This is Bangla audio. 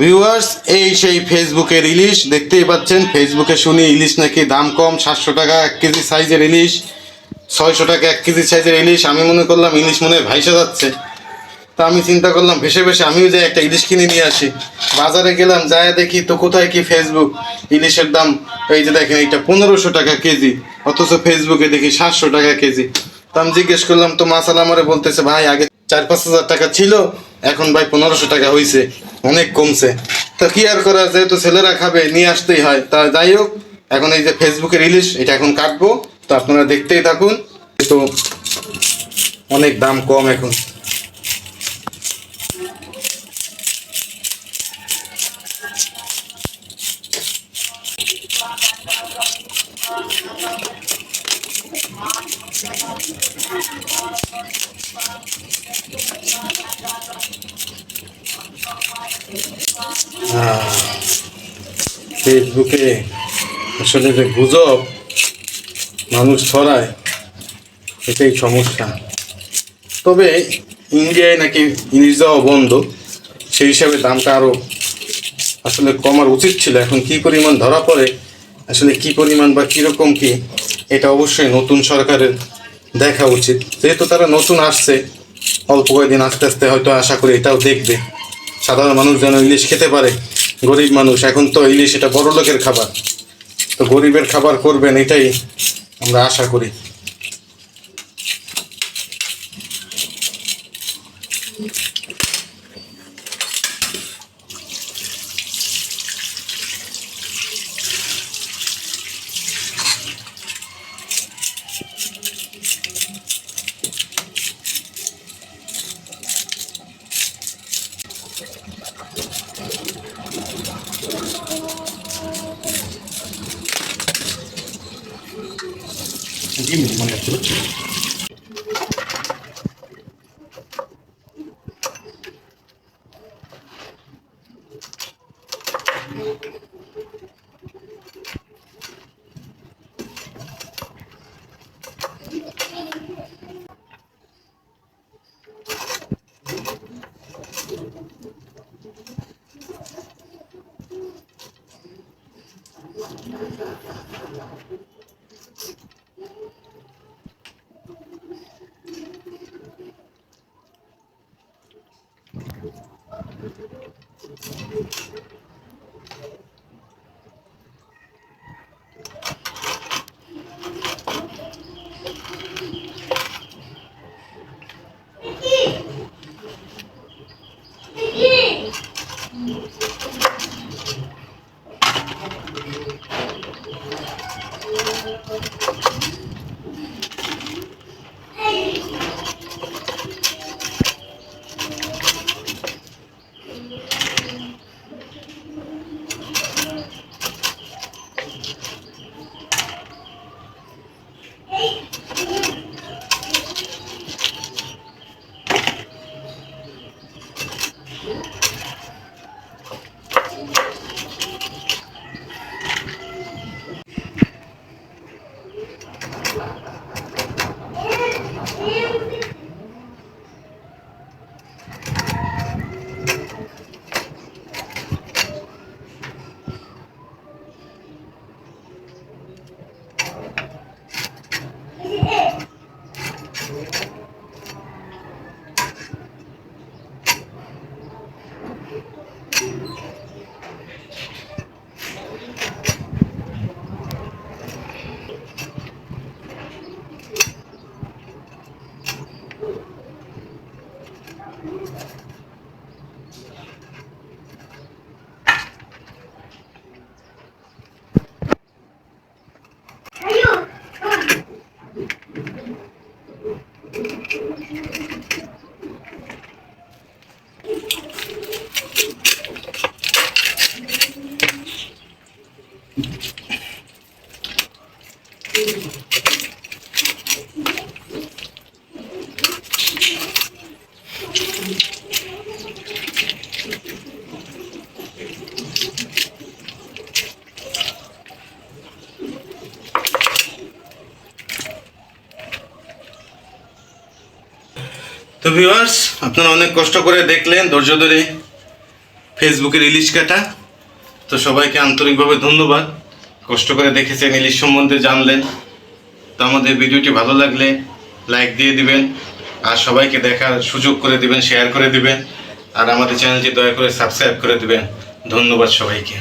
ভিউয়ার্স, এই সেই ফেসবুকের ইলিশ দেখতেই পাচ্ছেন। ফেসবুকে শুনি ইলিশ নাকি দাম কম, 700 টাকা 1 কেজি সাইজের ইলিশ, 600 টাকা 1 কেজি সাইজের ইলিশ। আমি মনে করলাম ইলিশ মনে হয় ভাইসা যাচ্ছে। তা আমি চিন্তা করলাম ভেসে ভেসে আমিও যাই একটা ইলিশ কিনে নিয়ে আসি। বাজারে গেলাম, যায় দেখি তো কোথায় কি ফেসবুক ইলিশের দাম, এই যে দেখেন এইটা 1500 টাকা কেজি, অথচ ফেসবুকে দেখি 700 টাকা কেজি। তো আমি জিজ্ঞেস করলাম, তো মাসালা আমারে বলতেছে ভাই আগে 4-5 হাজার টাকা ছিল, এখন ভাই 1500 টাকা হয়েছে, অনেক কমছে। তো কি আর করা, যেহেতু ছেলেরা খাবে নিয়ে আসতেই হয়। তা যাই হোক, এখন এই যে ফেসবুকের ইলিশ এটা এখন কাটবো, তো আপনারা দেখতেই থাকুন। তো অনেক দাম কম এখন। ফেসবুকে আসলে যে গুজব মানুষ ছড়ায়, এটাই সমস্যা। তবে ইন্ডিয়ায় নাকি ইলিশ যাওয়া বন্ধ, সেই হিসাবে দামটা আরও আসলে কমার উচিত ছিল। এখন কি পরিমাণ ধরা পড়ে, আসলে কি পরিমাণ বা কীরকম কি, এটা অবশ্যই নতুন সরকারের দেখা উচিত। যেহেতু তারা নতুন আসছে, অল্প কয়েকদিন আস্তে আস্তে হয়তো আশা করি এটাও দেখবে, সাধারণ মানুষ যেন ইলিশ খেতে পারে। গরিব মানুষ, এখন তো ইলিশ এটা বড় লোকের খাবার, তো গরিবের খাবার করবেন, এটাই আমরা আশা করি। মনে হচ্ছিল তো ভিউয়ার্স, আপনারা অনেক কষ্ট করে দেখলেন, ধৈর্য ধরে। ফেসবুকের ইলিশ কাটা। তো সবাইকে আন্তরিকভাবে ধন্যবাদ, কষ্ট করে দেখেছেন, ইলিশ সম্বন্ধে জানলেন। তো আমাদের ভিডিওটি ভালো লাগলে লাইক দিয়ে দিবেন, আর সবাইকে দেখার সুযোগ করে দিবেন, শেয়ার করে দিবেন, আর আমাদের চ্যানেলটি দয়া করে সাবস্ক্রাইব করে দিবেন। ধন্যবাদ সবাইকে।